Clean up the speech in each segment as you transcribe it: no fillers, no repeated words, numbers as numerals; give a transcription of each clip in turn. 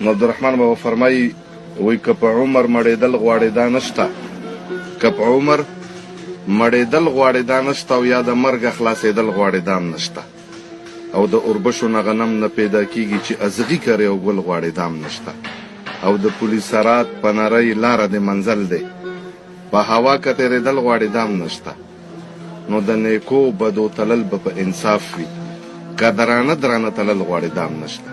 نو عبدالرحمن بابا فرمایي وایي که په عمر مړېدل غواړې دا نشته، که په عمر مړېدل غواړې دا نشته، او یا د مرګه خلاصېدل غواړې دا هم نشته، او د اوربشو نه غنم نه پیدا کېږي چې ازغي کرې او ګل غواړې دا هم نشته، او د پولیسرات په نرۍ لاره د منزل دی په هوا که تېرېدل غواړې دا هم نشته. نو د نیکو بدو تلل به په انصاف وي، که درانه درانه تلل غواړې دا هم نشته.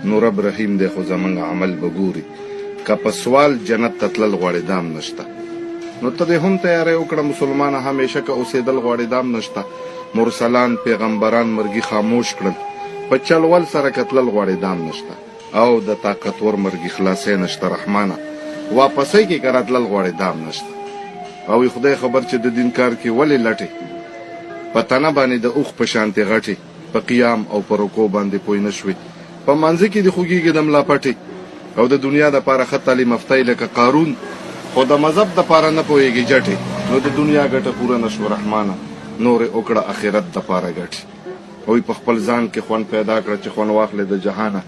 نو رب رحیم دی خو زمونږ عمل به ګوري، که په سوال جنت ته تلل غواړې دا هم نشته. نو ته دې هم تیاری وکړه مسلمانه همیشه که اوسېدل غواړې دا هم نشته. مرسلان پیغمبران مرګي خاموش کړل، په چلول سره که تلل غواړې دا هم نشته. او د طاقتور مرګي خلاصې نشته رحمانه، واپسۍ کې که راتلل غواړې دا هم نشته. او خدای خبر چې د دین کار کې ولې لټې په تنه باندې د اوښ په شانتې غټې، په قیام او په رکو باندې پوی نه شوې، په مانځه کې د خوږېږي د ملا پټې، او د دنیا دپاره ښه تعلیم یافتی لکه قارون، خو د مذهب دپاره نه پوهېږي جټې. نو د دنیا ګټه پوره نه شوه رحمانه، نورې وکړه اخرت دپاره ګټې. او په خپل ځان کې خوند پیدا کړه چې خوند واخلې د جهانه،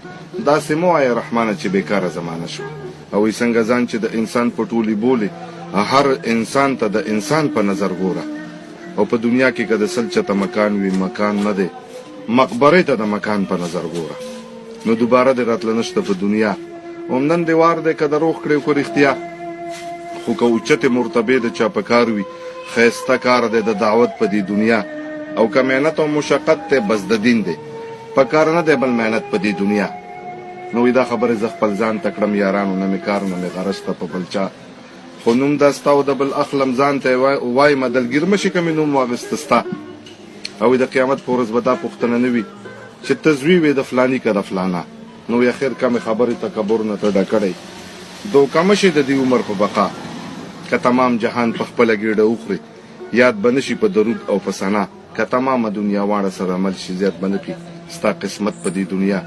داسې مه وایه رحمانه چې بېکاره زمانه شوه. او څنګه ځان چې د انسان په ټولي بولې، هر انسان ته د انسان په نظر ګوره. او په دنیا کې که د سل چته مکان وي، مکان نه دی، مقبرې ته د مکان په نظر ګوره. نو دوباره دې راتله نشته په دنیا. عمدن دې وار دی که دروغ کړې خو رښتیا، خو که اوچتې مرتبې د چا په کار وي، ښایسته کار دی د دعوت په دې دنیا. او که محنت او مشقت دی بس د دین دی، په کار نه دی بل محنت په دې دنیا. نو دا خبرې زه خپل ځان ته کړم یارانو، نه مې کار نه مې غرض ته په بل چا، خو نوم دا ستا او د بل اخلم ځان ته وایمه دلګیر مه شي که مې نوم واخېسته ستا. او د قیامت په ورځ به دا پوښتنه نه وي چې ته زوی وې د فلاني که د فلانا. نو اخر کمې خبرې تکبر نه ته ډکړی، دوکه مه شي د دې عمر په بقا، که تمام جهان په خپله ګېډه وخوري، یاد به نه شي په درود او په ثنا، که تمامه دنیا واړه سره عمل شي زیات به نه کړي ستا قسمت په دې دنیا.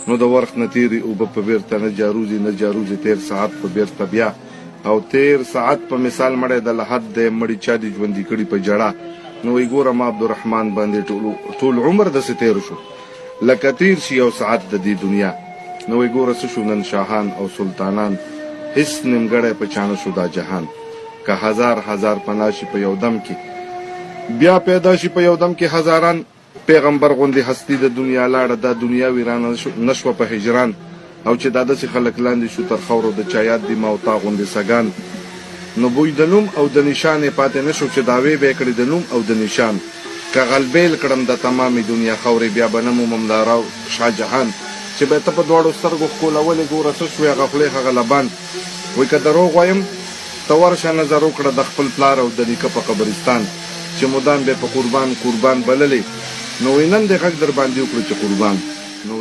نو د وخت نه تېرې اوبه په بېرته نه جاروزي، نه جاروزي تېر ساعت په بېرته بیا، او تېر ساعت په مثال مړی د لحد دی، مړي چا دي ژوندي کړي په جړه. نو وایي ګوره ما عبدالرحمن باندې ټول عمر داسې تېر شو لکه تېر شي یو ساعت د دې دنیا. نو وایي ګوره څه شو نن شاهان او سلطانان، هېڅ نیمګړی په چا نه شو دا جهان. که هزار هزار پناه شي په یو دم کې، بیا پیدا شي په یو دم کې هزاران. پیغمبر غوندې هستی د دنیا لاړه، دا دنیا ویرانه نشوه په هجران. او چې دا داسې خلک لاندې شو تر خاورو د چا یاد دي ما او تا غوندې سګان. نو بوی د نوم او د نشان یې پاتې نه شو چې دعوې به یې کړې د نوم او د نشان. که غلبیل کړم د تمامې دنیا خاورې، بیا به نه مومم د راو شاه جهان، چې به ته په دواړو سترګو ښکلولې ګوره څه شوې هغه خولې هغه لبان. وایي که دروغ وایم ته ورشه نظر وکړه د خپل پلار او د نیکه په قبرستان، چې مدام به په قربان قربان بللې. نو وایي نن دې غږ در باندې وکړو چې قربان. نو